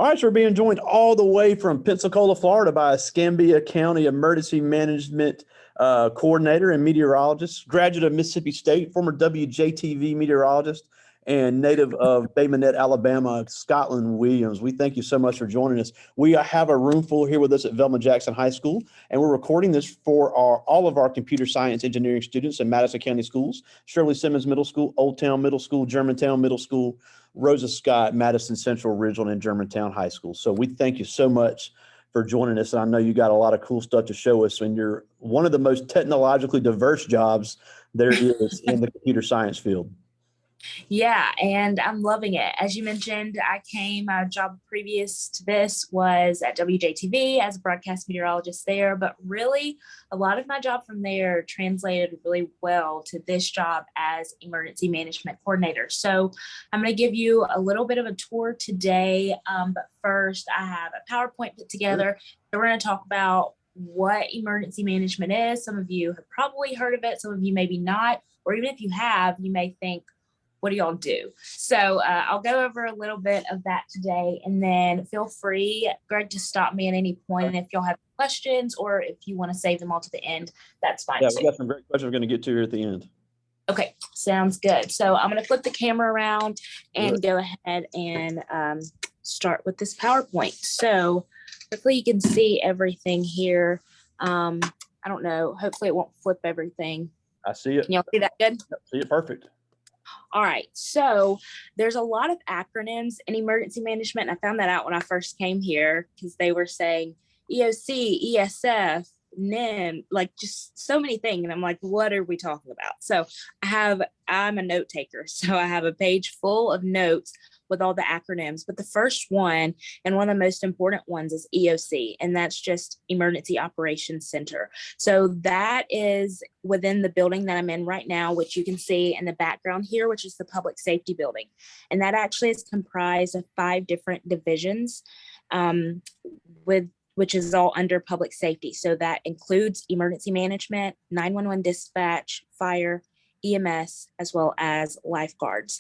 All right, so we're being joined all the way from Pensacola, Florida by Escambia County Emergency Management Coordinator and Meteorologist, graduate of Mississippi State, former WJTV meteorologist, and native of Bay Minette, Alabama, Scottlin Willliams. We thank you so much for joining us. We have a room full here with us at Velma Jackson High School, and we're recording this for all of our computer science engineering students in Madison County Schools, Shirley Simmons Middle School, Old Town Middle School, Germantown Middle School, Rosa Scott, Madison Central Regional, and Germantown High School. So we thank you so much for joining us. And I know you got a lot of cool stuff to show us, and you're one of the most technologically diverse jobs there is in the computer science field. Yeah, and I'm loving it. As you mentioned, my job previous to this was at WJTV as a broadcast meteorologist there, but really a lot of my job from there translated really well to this job as emergency management coordinator. So I'm going to give you a little bit of a tour today, but first I have a PowerPoint put together. So we're going to talk about what emergency management is. Some of you have probably heard of it, some of you maybe not, or even if you have, you may think, what do y'all do? So I'll go over a little bit of that today, and then feel free, Greg, to stop me at any point. And if y'all have questions or if you want to save them all to the end, that's fine. Yeah, we got some great questions we're going to get to here at the end. Okay, sounds good. So I'm going to flip the camera around and go ahead and start with this PowerPoint. So hopefully you can see everything here. I don't know. Hopefully it won't flip everything. I see it. Can y'all see that good? Yep, see it perfect. All right, so there's a lot of acronyms in emergency management. I found that out when I first came here because they were saying EOC, ESF, NIM, like just so many things. And I'm like, what are we talking about? So I'm a note taker. So I have a page full of notes with all the acronyms. But the first one, and one of the most important ones, is EOC, and that's just Emergency Operations Center. So that is within the building that I'm in right now, which you can see in the background here, which is the public safety building. And that actually is comprised of 5 different divisions, which is all under public safety. So that includes emergency management, 911 dispatch, fire, EMS, as well as lifeguards.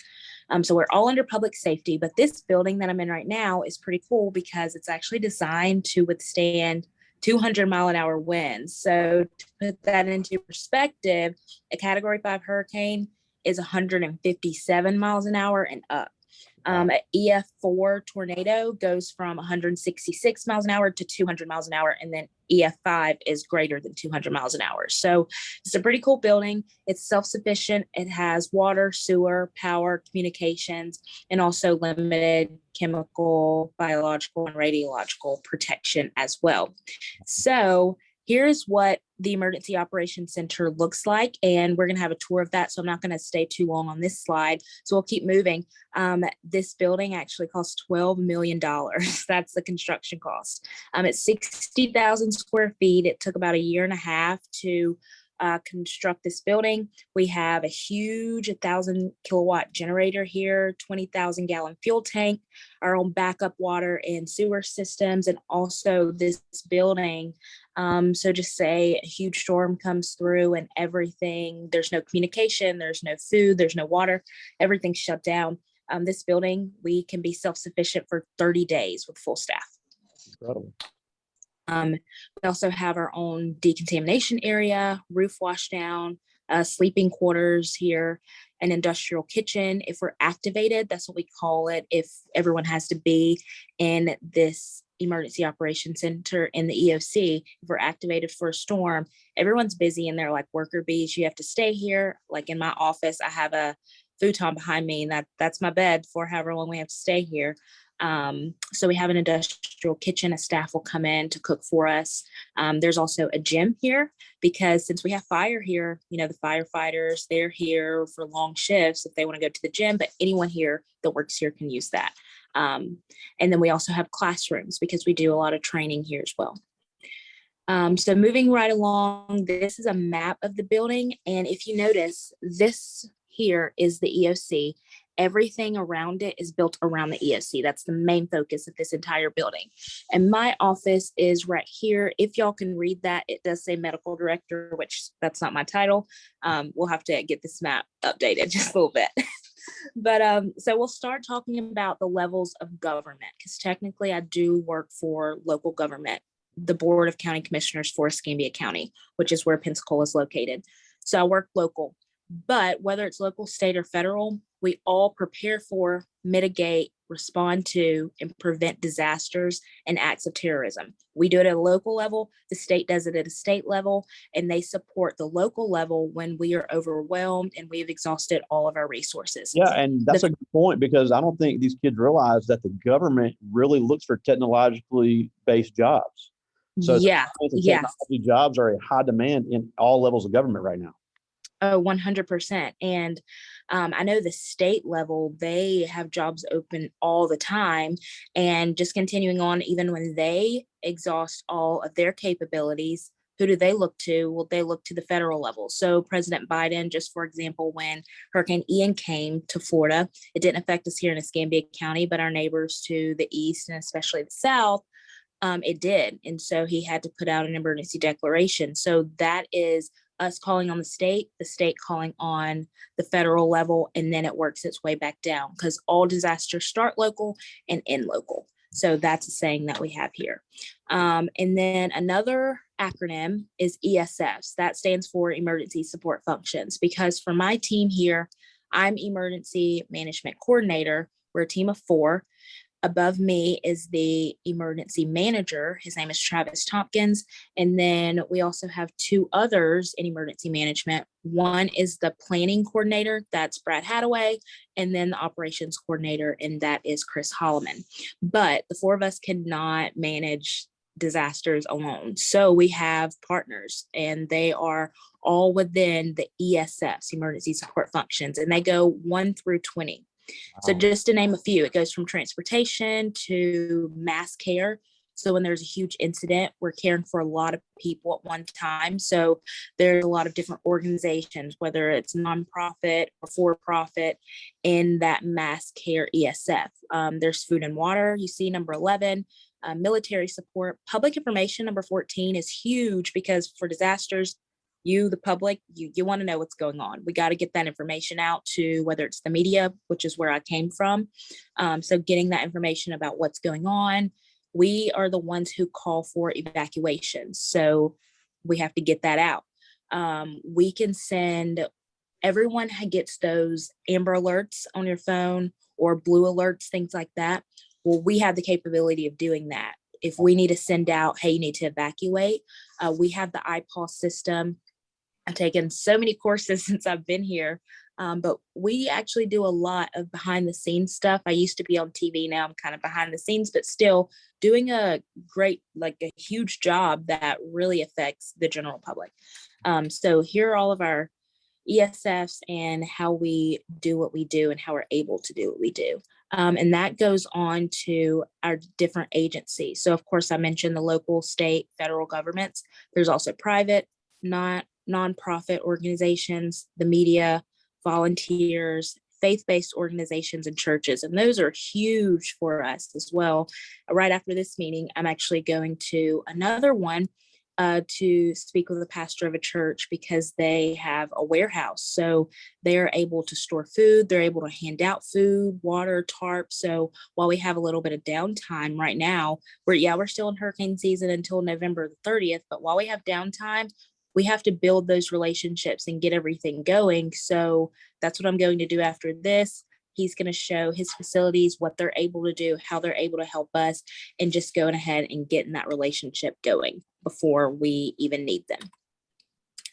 So we're all under public safety, but this building that I'm in right now is pretty cool because it's actually designed to withstand 200-mile-an-hour winds. So to put that into perspective, a Category 5 hurricane is 157 miles an hour and up. An EF4 tornado goes from 166 miles an hour to 200 miles an hour, and then EF5 is greater than 200 miles an hour. So it's a pretty cool building. It's self-sufficient. It has water, sewer, power, communications, and also limited chemical, biological, and radiological protection as well. So here's what the Emergency Operations Center looks like, and we're going to have a tour of that, so I'm not going to stay too long on this slide, so we'll keep moving. This building actually cost $12 million. That's the construction cost. It's 60,000 square feet. It took about a year and a half to construct this building. We have a huge 1,000 kilowatt generator here, 20,000 gallon fuel tank, our own backup water and sewer systems, and also this building. So just say a huge storm comes through and everything, there's no communication, there's no food, there's no water, everything's shut down. This building, we can be self-sufficient for 30 days with full staff. Incredible. We also have our own decontamination area, roof washdown, sleeping quarters here, an industrial kitchen. If we're activated, that's what we call it. If everyone has to be in this Emergency Operations Center in the EOC, if we're activated for a storm, everyone's busy and they're like worker bees. You have to stay here. Like in my office, I have a futon behind me, and that's my bed for however long we have to stay here. So we have an industrial kitchen. A staff will come in to cook for us. There's also a gym here because since we have fire here, the firefighters, they're here for long shifts if they want to go to the gym, but anyone here that works here can use that. And then we also have classrooms because we do a lot of training here as well. So moving right along, this is a map of the building. And if you notice, this here is the EOC. Everything around it is built around the EOC. That's the main focus of this entire building. And my office is right here. If y'all can read that, it does say medical director, which that's not my title. We'll have to get this map updated just a little bit. But so we'll start talking about the levels of government, because technically I do work for local government, the Board of County Commissioners for Escambia County, which is where Pensacola is located. So I work local, but whether it's local, state, or federal, we all prepare for, mitigate, respond to, and prevent disasters and acts of terrorism. We do it at a local level, the state does it at a state level, and they support the local level when we are overwhelmed and we've exhausted all of our resources. Yeah, and that's a good point, because I don't think these kids realize that the government really looks for technologically based jobs. So yeah, technology jobs are in high demand in all levels of government right now. Oh, 100%. And I know the state level, they have jobs open all the time. And just continuing on, even when they exhaust all of their capabilities, who do they look to? Well, they look to the federal level. So President Biden, just for example, when Hurricane Ian came to Florida, it didn't affect us here in Escambia County, but our neighbors to the east and especially the south, it did. And so he had to put out an emergency declaration. So that is us calling on the state calling on the federal level, and then it works its way back down, because all disasters start local and end local. So that's a saying that we have here. And then another acronym is ESFs. That stands for Emergency Support Functions, because for my team here, I'm Emergency Management Coordinator. We're a team of 4. Above me is the emergency manager. His name is Travis Tompkins. And then we also have 2 others in emergency management. One is the planning coordinator, that's Brad Hadaway, and then the operations coordinator, and that is Chris Holloman. But the 4 of us cannot manage disasters alone. So we have partners, and they are all within the ESFs, emergency support functions, and they go 1 through 20. So just to name a few, it goes from transportation to mass care. So when there's a huge incident, we're caring for a lot of people at one time. So there's a lot of different organizations, whether it's nonprofit or for-profit, in that mass care ESF. There's food and water, you see number 11, military support. Public information, number 14, is huge, because for disasters, you, the public, you want to know what's going on. We got to get that information out to, whether it's the media, which is where I came from. So getting that information about what's going on. We are the ones who call for evacuations. So we have to get that out. We can send, everyone gets those amber alerts on your phone or blue alerts, things like that. Well, we have the capability of doing that. If we need to send out, hey, you need to evacuate, we have the IPAW system. I've taken so many courses since I've been here, but we actually do a lot of behind the scenes stuff. I used to be on TV, now I'm kind of behind the scenes, but still doing a great, like a huge job that really affects the general public. So here are all of our ESFs and how we do what we do and how we're able to do what we do. And that goes on to our different agencies. So of course I mentioned the local, state, federal governments. There's also private, nonprofit organizations, the media, volunteers, faith-based organizations, and churches. And those are huge for us as well. Right after this meeting, I'm actually going to another one to speak with the pastor of a church, because they have a warehouse. So they're able to store food. They're able to hand out food, water, tarp. So while we have a little bit of downtime right now, we're still in hurricane season until November the 30th. But while we have downtime, we have to build those relationships and get everything going. So that's what I'm going to do after this. He's going to show his facilities, what they're able to do, how they're able to help us, and just going ahead and getting that relationship going before we even need them.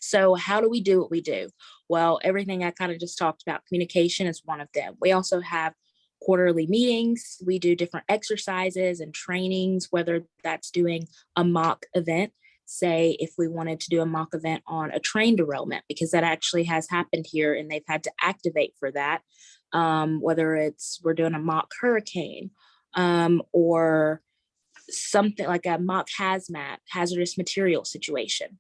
So how do we do what we do? Well, everything I kind of just talked about, communication is one of them. We also have quarterly meetings. We do different exercises and trainings, whether that's doing a mock event. Say if we wanted to do a mock event on a train derailment, because that actually has happened here and they've had to activate for that. Whether it's we're doing a mock hurricane or something like a mock hazmat, hazardous material situation.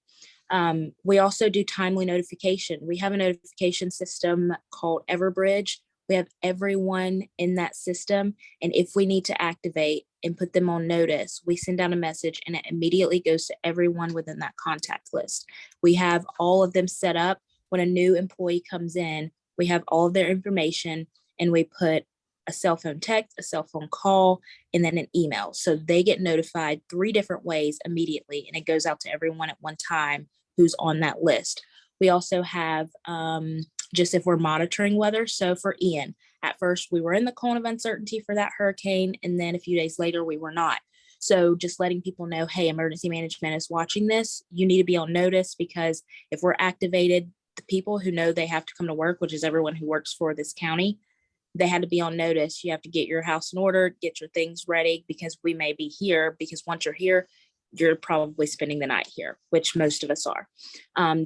We also do timely notification. We have a notification system called Everbridge. We have everyone in that system. And if we need to activate and put them on notice, we send out a message and it immediately goes to everyone within that contact list. We have all of them set up. When a new employee comes in, We have all of their information, and we put a cell phone text, a cell phone call, and then an email. So they get notified 3 different ways immediately, and it goes out to everyone at one time who's on that list. We also have just if we're monitoring weather. So for Ian, at first we were in the cone of uncertainty for that hurricane, and then a few days later we were not. So just letting people know, hey, emergency management is watching this. You need to be on notice, because if we're activated, the people who know they have to come to work, which is everyone who works for this county, they had to be on notice. You have to get your house in order, get your things ready, because we may be here, because once you're here, you're probably spending the night here, which most of us are.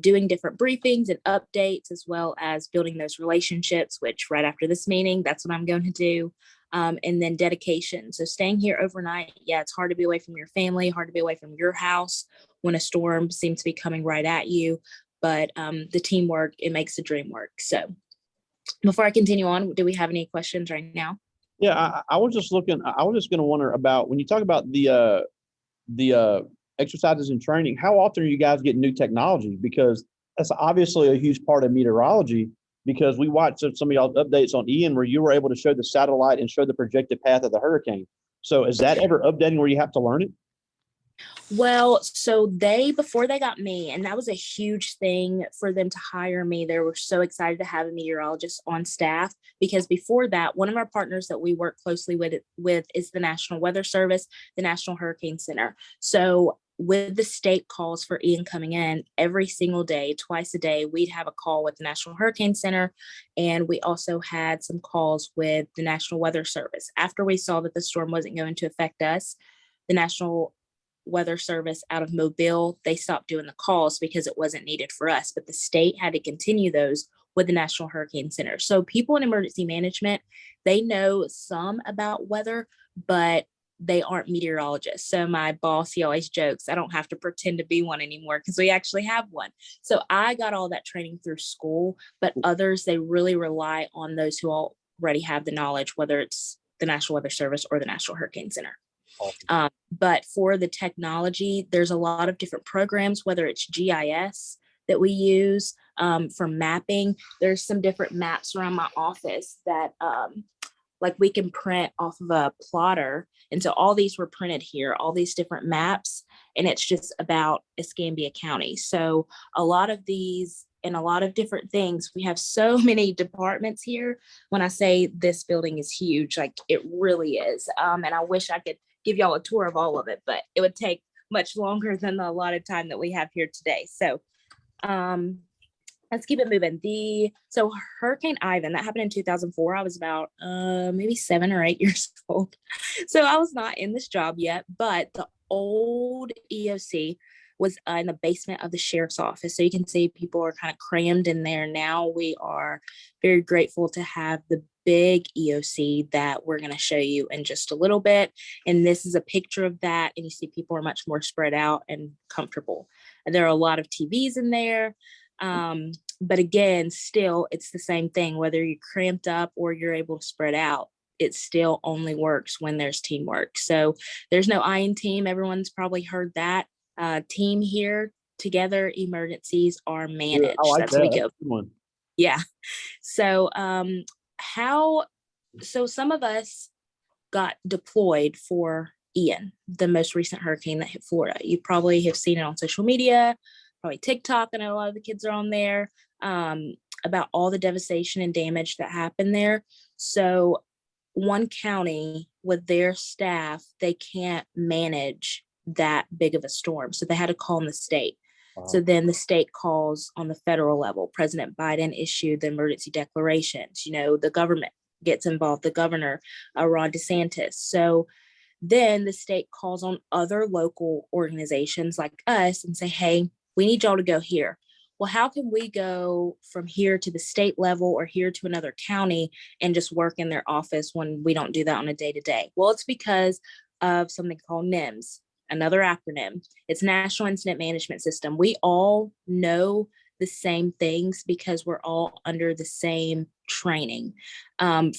Doing different briefings and updates, as well as building those relationships, which right after this meeting, that's what I'm going to do. And then dedication. So staying here overnight, yeah, it's hard to be away from your family, hard to be away from your house when a storm seems to be coming right at you. But the teamwork, it makes the dream work. So before I continue on, do we have any questions right now? Yeah, I was just looking. I was just going to wonder about when you talk about the exercises and training. How often are you guys getting new technology? Because that's obviously a huge part of meteorology. Because we watched some of y'all updates on Ian where you were able to show the satellite and show the projected path of the hurricane. So is that ever updating where you have to learn it? Well, so before they got me, and that was a huge thing for them to hire me, they were so excited to have a meteorologist on staff, because before that, one of our partners that we work closely with is the National Weather Service, the National Hurricane Center. So with the state calls for Ian coming in every single day, twice a day, we'd have a call with the National Hurricane Center. And we also had some calls with the National Weather Service. After we saw that the storm wasn't going to affect us, the National Weather Service out of Mobile, they stopped doing the calls because it wasn't needed for us, but the state had to continue those with the National Hurricane Center. So people in emergency management, they know some about weather, but they aren't meteorologists. So my boss, he always jokes, I don't have to pretend to be one anymore, because we actually have one. So I got all that training through school, but others, they really rely on those who already have the knowledge, whether it's the National Weather Service or the National Hurricane Center. Awesome. But for the technology, there's a lot of different programs, whether it's GIS that we use for mapping. There's some different maps around my office that like we can print off of a plotter. And so all these were printed here, all these different maps, and it's just about Escambia County. So a lot of these and a lot of different things. We have so many departments here. When I say this building is huge, like it really is. And I wish I could give y'all a tour of all of it, but it would take much longer than the allotted time that we have here today. So let's keep it moving. So Hurricane Ivan, that happened in 2004. I was about maybe 7 or 8 years old. So I was not in this job yet, but the old EOC was in the basement of the sheriff's office. So you can see people are kind of crammed in there. Now we are very grateful to have the big EOC that we're going to show you in just a little bit. And this is a picture of that. And you see people are much more spread out and comfortable. And there are a lot of TVs in there. But again, still, it's the same thing, whether you're cramped up or you're able to spread out. It still only works when there's teamwork. So there's no I in team. Everyone's probably heard that. Team here together, emergencies are managed. Yeah, I like That's that. what we go. That's a good one. Yeah. So so some of us got deployed for Ian, the most recent hurricane that hit Florida. You probably have seen it on social media, probably TikTok. I know a lot of the kids are on there about all the devastation and damage that happened there. So one county with their staff, they can't manage that big of a storm. So they had to call in the state. Wow. So then the state calls on the federal level. President Biden issued the emergency declarations. You know, the government gets involved, the governor, Ron DeSantis. So then the state calls on other local organizations like us and say, hey, we need y'all to go here. Well, how can we go from here to the state level or here to another county and just work in their office when we don't do that on a day-to-day? Well, it's because of something called NIMS, another acronym. It's National Incident Management System. We all know the same things because we're all under the same training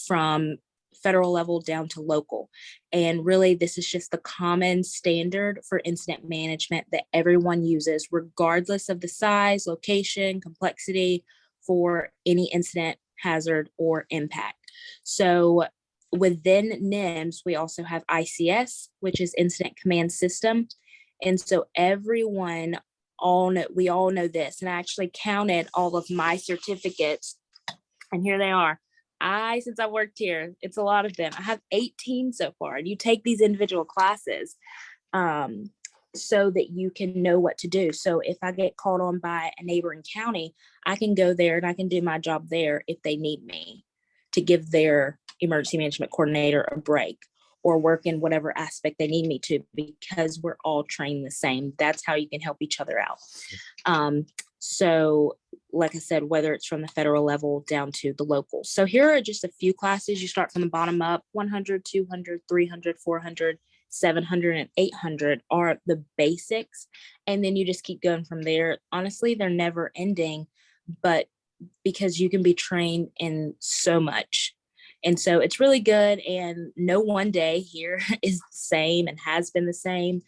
from federal level down to local. And really, this is just the common standard for incident management that everyone uses, regardless of the size, location, complexity for any incident hazard, or impact. So within NIMS, we also have ICS, which is Incident Command System. And so everyone, we all know this. And I actually counted all of my certificates, and here they are. Since I worked here, it's a lot of them. I have 18 so far. And you take these individual classes so that you can know what to do. So if I get called on by a neighboring county, I can go there and I can do my job there if they need me to give their emergency management coordinator a break or work in whatever aspect they need me to, because we're all trained the same. That's how you can help each other out. So like I said, whether it's from the federal level down to the local. So here are just a few classes. You start from the bottom up. 100, 200, 300, 400, 700, and 800 are the basics. And then you just keep going from there. Honestly, they're never ending, but because you can be trained in so much. And so it's really good. And no one day here is the same and has been the same.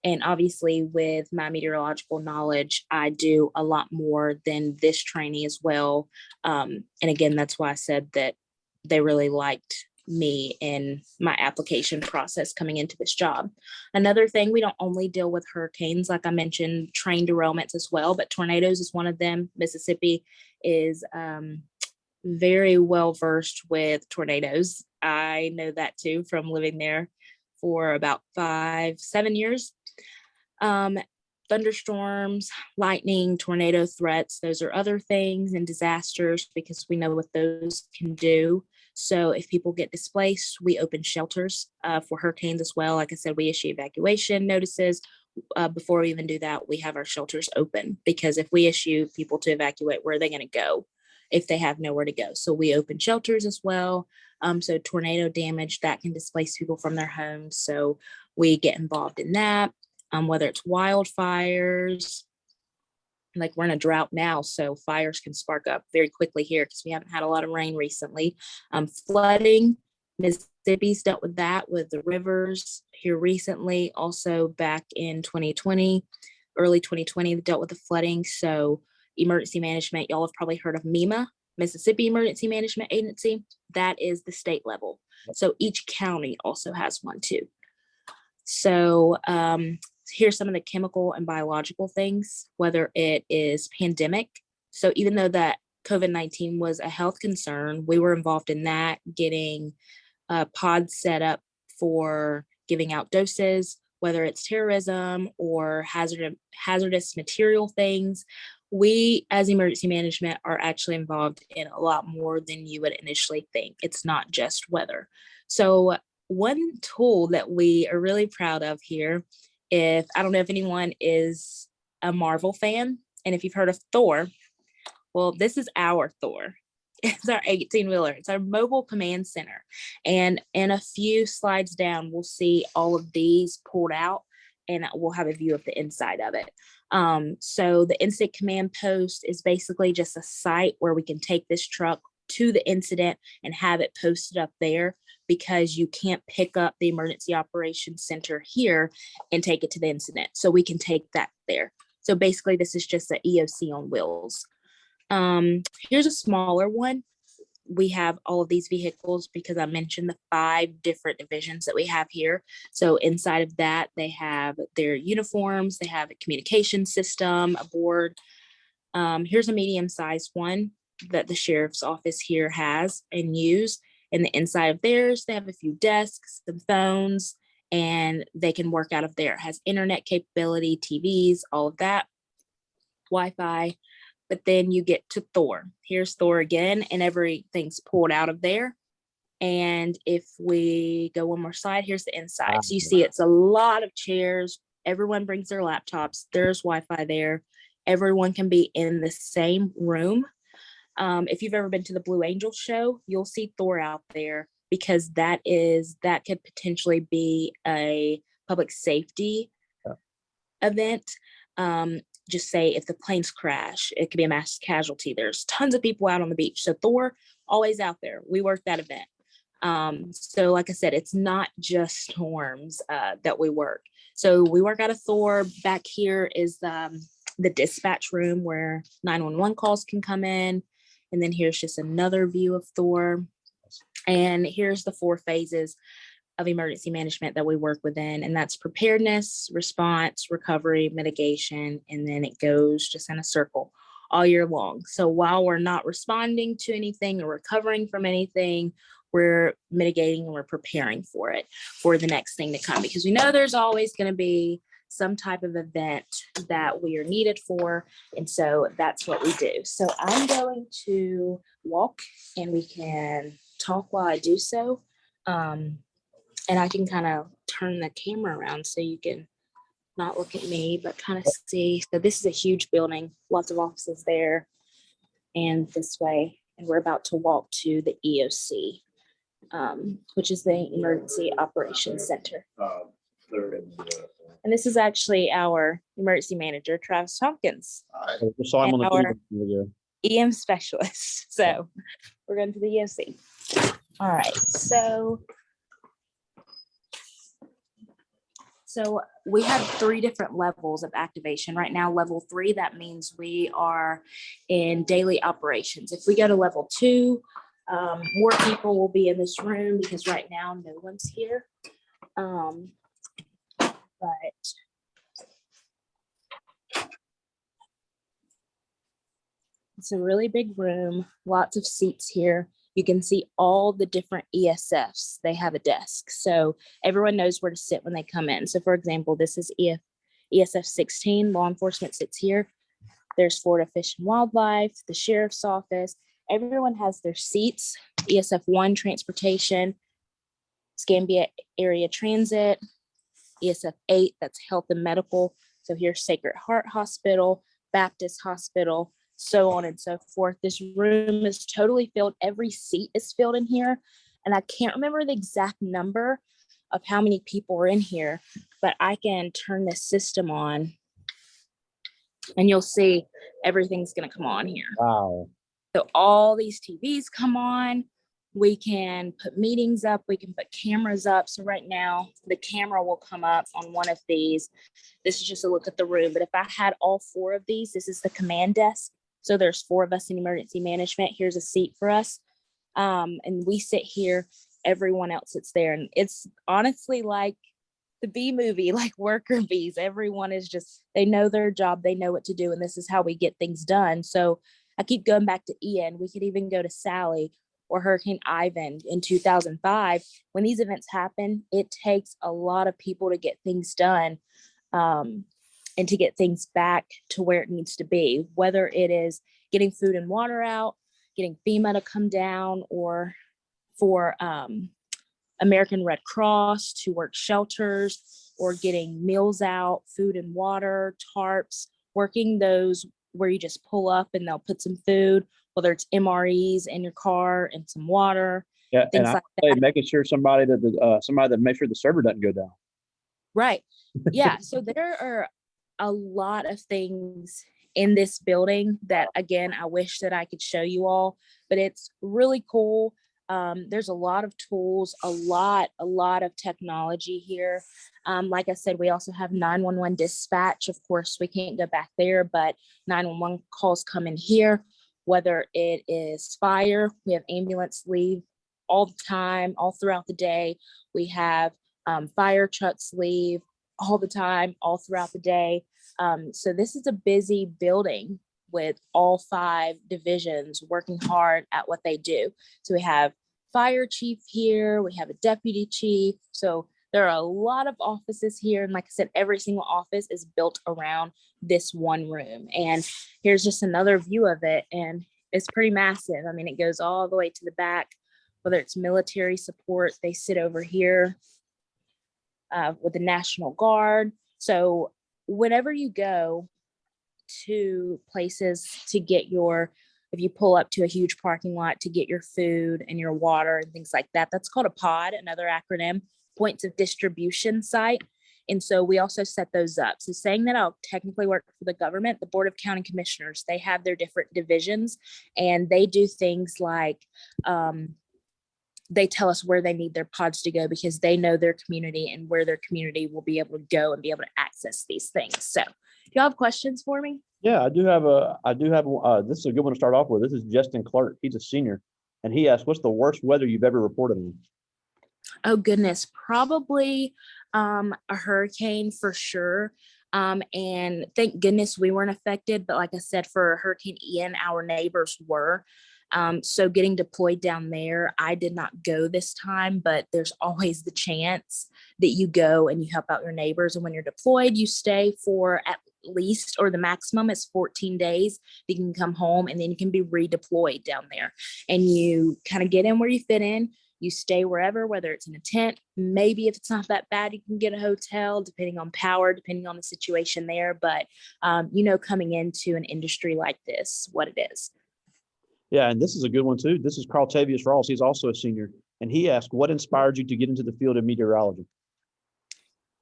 And obviously with my meteorological knowledge, I do a lot more than this trainee as well. And again, that's why I said that they really liked me in my application process coming into this job. Another thing, we don't only deal with hurricanes, like I mentioned, train derailments as well, but tornadoes is one of them. Mississippi is very well versed with tornadoes. I know that too from living there for about 5-7 years. Thunderstorms, lightning, tornado threats, those are other things, and disasters, because we know what those can do. So if people get displaced, we open shelters for hurricanes as well. Like I said, we issue evacuation notices. Before we even do that, we have our shelters open, because if we issue people to evacuate, where are they going to go if they have nowhere to go? So we open shelters as well. So tornado damage, that can displace people from their homes. So we get involved in that. Whether it's wildfires, like we're in a drought now, so fires can spark up very quickly here because we haven't had a lot of rain recently. Flooding, Mississippi's dealt with that with the rivers here recently. Also back in 2020, early 2020, they dealt with the flooding. So emergency management, y'all have probably heard of MEMA, Mississippi Emergency Management Agency. That is the state level. So each county also has one too. So here's some of the chemical and biological things, whether it is pandemic. So even though that COVID-19 was a health concern, we were involved in that, getting pods set up for giving out doses, whether it's terrorism or hazardous material things. We, as emergency management, are actually involved in a lot more than you would initially think. It's not just weather. So one tool that we are really proud of here, I don't know if anyone is a Marvel fan, and if you've heard of Thor, well, this is our Thor. It's our 18-wheeler. It's our mobile command center. And in a few slides down, we'll see all of these pulled out, and we'll have a view of the inside of it. So the incident command post is basically just a site where we can take this truck to the incident and have it posted up there, because you can't pick up the emergency operations center here and take it to the incident. So we can take that there. So basically this is just an EOC on wheels. Here's a smaller one. We have all of these vehicles because I mentioned the 5 different divisions that we have here. So inside of that, they have their uniforms, they have a communication system, a board. Here's a medium-sized one that the sheriff's office here has and use. And the inside of theirs, they have a few desks, some phones, and they can work out of there. It has internet capability, TVs, all of that, Wi-Fi. But then you get to Thor. Here's Thor again, and everything's pulled out of there. And if we go one more slide, here's the inside. So you see it's a lot of chairs. Everyone brings their laptops. There's Wi-Fi there. Everyone can be in the same room. If you've ever been to the Blue Angel show, you'll see Thor out there, because that could potentially be a public safety event. Just say if the planes crash, it could be a mass casualty. There's tons of people out on the beach. So Thor, always out there. We work that event. So like I said, it's not just storms that we work. So we work out of Thor. Back here is the dispatch room where 911 calls can come in. And then here's just another view of Thor. And here's the 4 phases of emergency management that we work within. And that's preparedness, response, recovery, mitigation. And then it goes just in a circle all year long. So while we're not responding to anything or recovering from anything, we're mitigating and we're preparing for it, for the next thing to come, because we know there's always going to be some type of event that we are needed for. And so that's what we do. So I'm going to walk and we can talk while I do so. And I can kind of turn the camera around so you can not look at me, but kind of see. So this is a huge building, lots of offices there and this way. And we're about to walk to the EOC, which is the Emergency Operations Center. And this is actually our emergency manager, Travis Tompkins, I just saw him on the our TV. EM specialist. So we're going to the EOC. All right. So we have 3 different levels of activation. Right now, level 3, that means we are in daily operations. If we go to level 2, more people will be in this room because right now no one's here. But it's a really big room, lots of seats here. You can see all the different ESFs. They have a desk. So everyone knows where to sit when they come in. So for example, this is ESF 16, law enforcement sits here. There's Florida Fish and Wildlife, the sheriff's office. Everyone has their seats. ESF 1, transportation, Escambia area transit, ESF 8, that's health and medical. So here's Sacred Heart Hospital, Baptist Hospital, so on and so forth. This room is totally filled. Every seat is filled in here. And I can't remember the exact number of how many people are in here, but I can turn this system on and you'll see everything's going to come on here. Wow. So all these TVs come on. We can put meetings up. We can put cameras up. So right now the camera will come up on one of these. This is just a look at the room. But if I had all 4 of these, this is the command desk. So there's 4 of us in emergency management. Here's a seat for us. And we sit here, everyone else sits there. And it's honestly like the B movie, like worker bees. Everyone is just, they know their job, they know what to do. And this is how we get things done. So I keep going back to Ian. We could even go to Sally or Hurricane Ivan in 2005. When these events happen, it takes a lot of people to get things done. And to get things back to where it needs to be, whether it is getting food and water out, getting FEMA to come down, or for American Red Cross to work shelters, or getting meals out, food and water, tarps, working those where you just pull up and they'll put some food, whether it's MREs in your car and some water. Yeah, things and like I that. making sure somebody that makes sure the server doesn't go down. Right. Yeah. So there are a lot of things in this building that, again, I wish that I could show you all, but it's really cool. There's a lot of tools, a lot of technology here. Like I said, we also have 911 dispatch. Of course, we can't go back there, but 911 calls come in here, whether it is fire. We have ambulance leave all the time, all throughout the day. We have fire trucks leave all the time, all throughout the day. So this is a busy building with all 5 divisions working hard at what they do. So we have fire chief here, we have a deputy chief. So there are a lot of offices here. And like I said, every single office is built around this one room. And here's just another view of it. And it's pretty massive. I mean, it goes all the way to the back, whether it's military support, they sit over here with the National Guard. So whenever you go to places to get if you pull up to a huge parking lot to get your food and your water and things like that, that's called a pod, another acronym, points of distribution site. And so we also set those up. So saying that I'll technically work for the government, the Board of County Commissioners, they have their different divisions and they do things like, they tell us where they need their pods to go because they know their community and where their community will be able to go and be able to access these things. So y'all have questions for me? Yeah, this is a good one to start off with. This is Justin Clark. He's a senior, and he asked, what's the worst weather you've ever reported on? Oh goodness, probably a hurricane for sure. And thank goodness we weren't affected. But like I said, for Hurricane Ian, our neighbors were. So getting deployed down there, I did not go this time, but there's always the chance that you go and you help out your neighbors. And when you're deployed, you stay for at least, or the maximum is 14 days. You can come home and then you can be redeployed down there. And you kind of get in where you fit in. You stay wherever, whether it's in a tent, maybe if it's not that bad, you can get a hotel, depending on power, depending on the situation there. But, coming into an industry like this, what it is. Yeah, and this is a good one too. This is Carl Tavius Ross. He's also a senior, and he asked, what inspired you to get into the field of meteorology?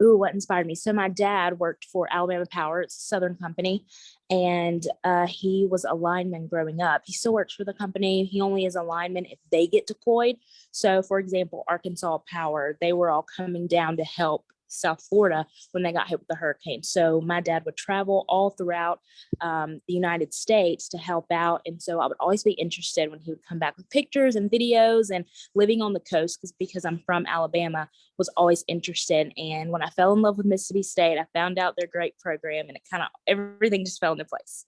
Ooh, what inspired me? So my dad worked for Alabama Power. It's a Southern company, and he was a lineman growing up. He still works for the company. He only is a lineman if they get deployed. So, for example, Arkansas Power, they were all coming down to help South Florida when they got hit with the hurricane. So my dad would travel all throughout the United States to help out. And so I would always be interested when he would come back with pictures and videos, and living on the coast, because I'm from Alabama, was always interested. And when I fell in love with Mississippi State, I found out their great program, and it kind of everything just fell into place.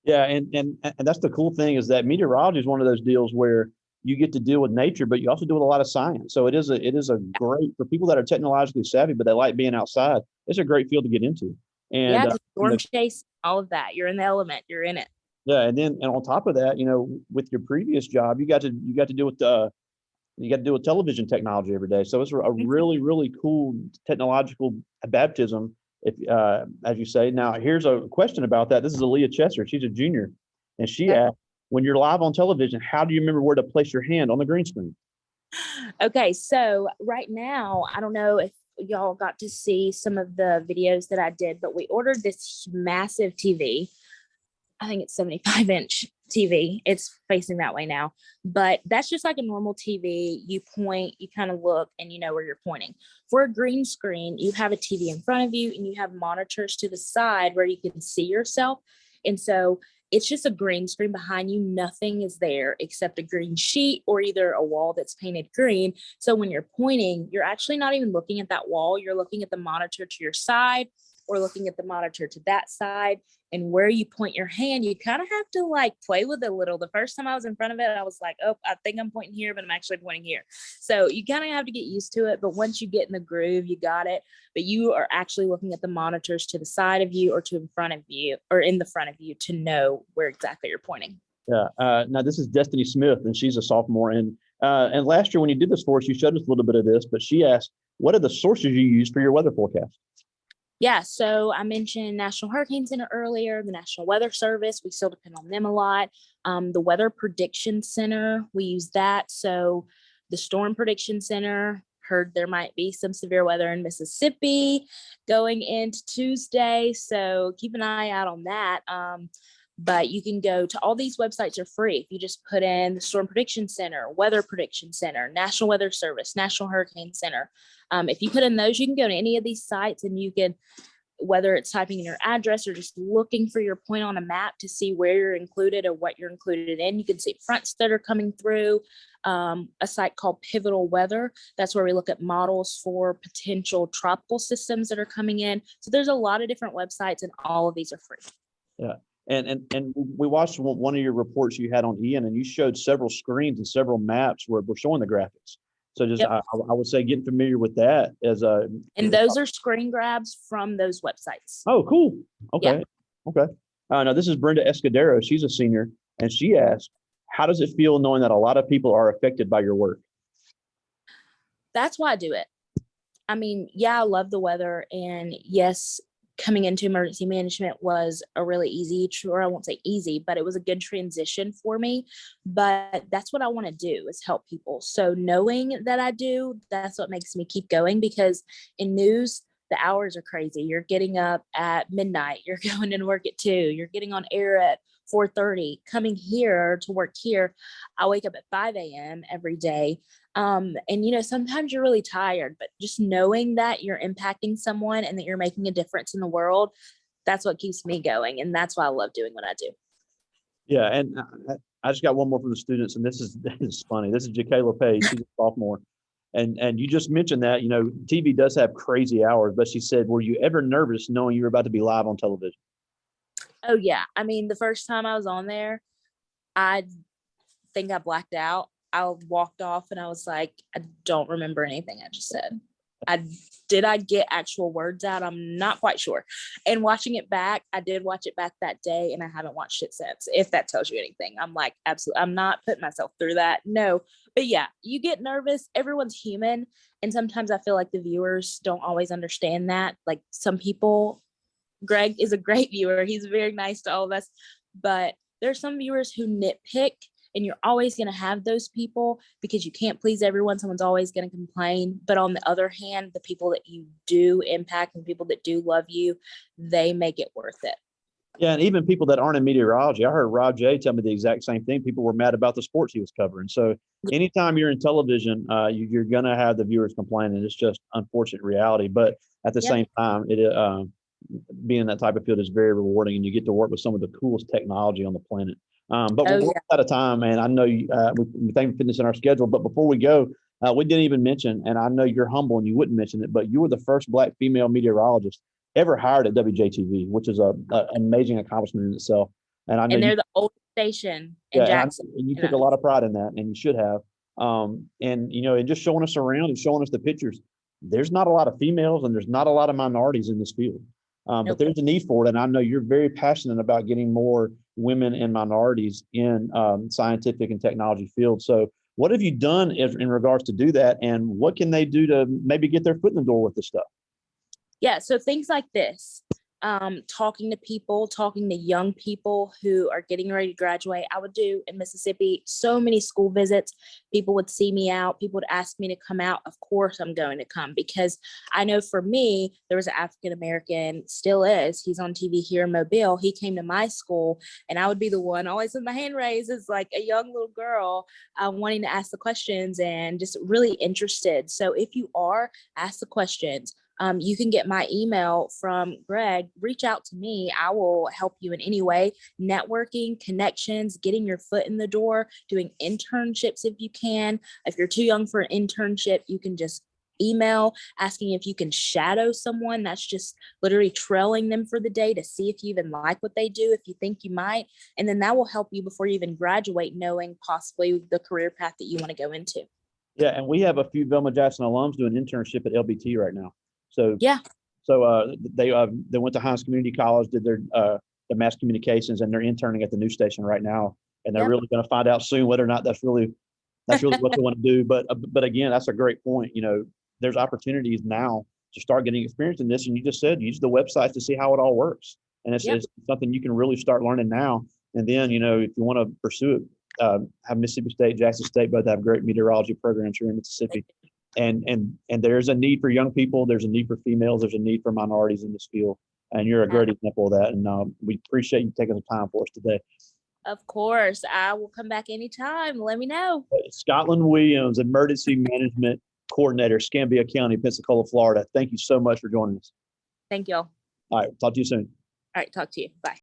Yeah, and that's the cool thing, is that meteorology is one of those deals where you get to deal with nature, but you also do with a lot of science. So it is a great, for people that are technologically savvy, but they like being outside. It's a great field to get into. And yeah, storm chase, all of that. You're in the element. You're in it. Yeah, and on top of that, with your previous job, you got to deal with television technology every day. So it's a really, really cool technological baptism, if as you say. Now, here's a question about that. This is Aaliyah Chesser. She's a junior, and she asked, when you're live on television, how do you remember where to place your hand on the green screen? Okay, so right now, I don't know if y'all got to see some of the videos that I did, but we ordered this massive TV. I think it's 75-inch TV. It's facing that way now, but that's just like a normal TV. You point, you kind of look, and you know where you're pointing. For a green screen, you have a TV in front of you, and you have monitors to the side where you can see yourself. And so it's just a green screen behind you. Nothing is there except a green sheet or either a wall that's painted green. So when you're pointing, you're actually not even looking at that wall. You're looking at the monitor to your side, or looking at the monitor to that side. And where you point your hand, you kind of have to like play with it a little. The first time I was in front of it, I was like, oh, I think I'm pointing here, but I'm actually pointing here. So you kind of have to get used to it. But once you get in the groove, you got it. But you are actually looking at the monitors to the side of you, or to in front of you, or in the front of you, to know where exactly you're pointing. Yeah. Now this is Destiny Smith, and she's a sophomore. And last year when you did this for us, you showed us a little bit of this, but she asked, what are the sources you use for your weather forecast? Yeah, so I mentioned National Hurricane Center earlier, the National Weather Service. We still depend on them a lot. The Weather Prediction Center, we use that. So the Storm Prediction Center, heard there might be some severe weather in Mississippi going into Tuesday. So keep an eye out on that. But you can go to all these websites are free. If you just put in the Storm Prediction Center, Weather Prediction Center, National Weather Service, National Hurricane Center. If you put in those, you can go to any of these sites, and you can, whether it's typing in your address or just looking for your point on a map to see where you're included or what you're included in. You can see fronts that are coming through. A site called Pivotal Weather. That's where we look at models for potential tropical systems that are coming in. So there's a lot of different websites, and all of these are free. Yeah. And we watched one of your reports you had on Ian, and you showed several screens and several maps where we're showing the graphics. So just, I would say getting familiar with that as a. And those are screen grabs from those websites. Oh, cool. Okay. Yeah. Okay. Now this is Brenda Escudero. She's a senior, and she asked, how does it feel knowing that a lot of people are affected by your work? That's why I do it. I mean, yeah, I love the weather, and yes, coming into emergency management was a really easy, or I won't say easy, but it was a good transition for me. But that's what I want to do, is help people. So knowing that I do, that's what makes me keep going, because in news, the hours are crazy. You're getting up at midnight, you're going to work at 2, you're getting on air at 4:30, coming here to work here. I wake up at 5 a.m. every day. And, sometimes you're really tired, but just knowing that you're impacting someone and that you're making a difference in the world, that's what keeps me going. And that's why I love doing what I do. Yeah, and I just got one more from the students, and this is funny. This is Jacayla Page. She's a sophomore. And you just mentioned that, TV does have crazy hours, but she said, were you ever nervous knowing you were about to be live on television? Oh, yeah. I mean, the first time I was on there, I think I blacked out. I walked off and I was like, I don't remember anything I just said. Did I get actual words out? I'm not quite sure. And watching it back, I did watch it back that day and I haven't watched it since, if that tells you anything. I'm like, absolutely, I'm not putting myself through that. No. But yeah, you get nervous. Everyone's human. And sometimes I feel like the viewers don't always understand that. Like some people, Greg is a great viewer. He's very nice to all of us. But there's some viewers who nitpick. And you're always going to have those people because you can't please everyone. Someone's always going to complain. But on the other hand, the people that you do impact and people that do love you, they make it worth it. Yeah, and even people that aren't in meteorology. I heard Rob J tell me the exact same thing. People were mad about the sports he was covering. So anytime you're in television, you're going to have the viewers complaining. It's just unfortunate reality. But at the same time, being in that type of field is very rewarding, and you get to work with some of the coolest technology on the planet. But we're out of time, man. I know we thank you for fitness in our schedule. But before we go, we didn't even mention, and I know you're humble and you wouldn't mention it, but you were the first Black female meteorologist ever hired at WJTV, which is an amazing accomplishment in itself. And I know they're the oldest station in Jackson. And you took a lot of pride in that, and you should have. And just showing us around and showing us the pictures. There's not a lot of females and there's not a lot of minorities in this field. But there's a need for it. And I know you're very passionate about getting more women and minorities in scientific and technology fields. So what have you done in regards to do that? And what can they do to maybe get their foot in the door with this stuff? Yeah. So things like this, talking to people, talking to young people who are getting ready to graduate. I would do in Mississippi so many school visits. People would see me out. People would ask me to come out. Of course, I'm going to come because I know for me, there was an African-American, still is. He's on TV here in Mobile. He came to my school and I would be the one always with my hand raised as like a young little girl wanting to ask the questions and just really interested. So if you are, ask the questions. You can get my email from Greg. Reach out to me. I will help you in any way. Networking, connections, getting your foot in the door, doing internships if you can. If you're too young for an internship, you can just email asking if you can shadow someone. That's just literally trailing them for the day to see if you even like what they do, if you think you might. And then that will help you before you even graduate, knowing possibly the career path that you want to go into. Yeah, and we have a few Velma Jackson alums doing internship at LBT right now. So they went to Hines Community College, did their mass communications, and they're interning at the news station right now. And they're really going to find out soon whether or not that's really what they want to do. But again, that's a great point. There's opportunities now to start getting experience in this. And you just said use the websites to see how it all works. And it's something you can really start learning now. And then if you want to pursue it, have Mississippi State, Jackson State both have great meteorology programs here in Mississippi. And there's a need for young people. There's a need for females. There's a need for minorities in this field. And you're a great example of that. And we appreciate you taking the time for us today. Of course. I will come back anytime. Let me know. Scottlin Willliams, Emergency Management Coordinator, Escambia County, Pensacola, Florida. Thank you so much for joining us. Thank you all. All right. Talk to you soon. All right. Talk to you. Bye.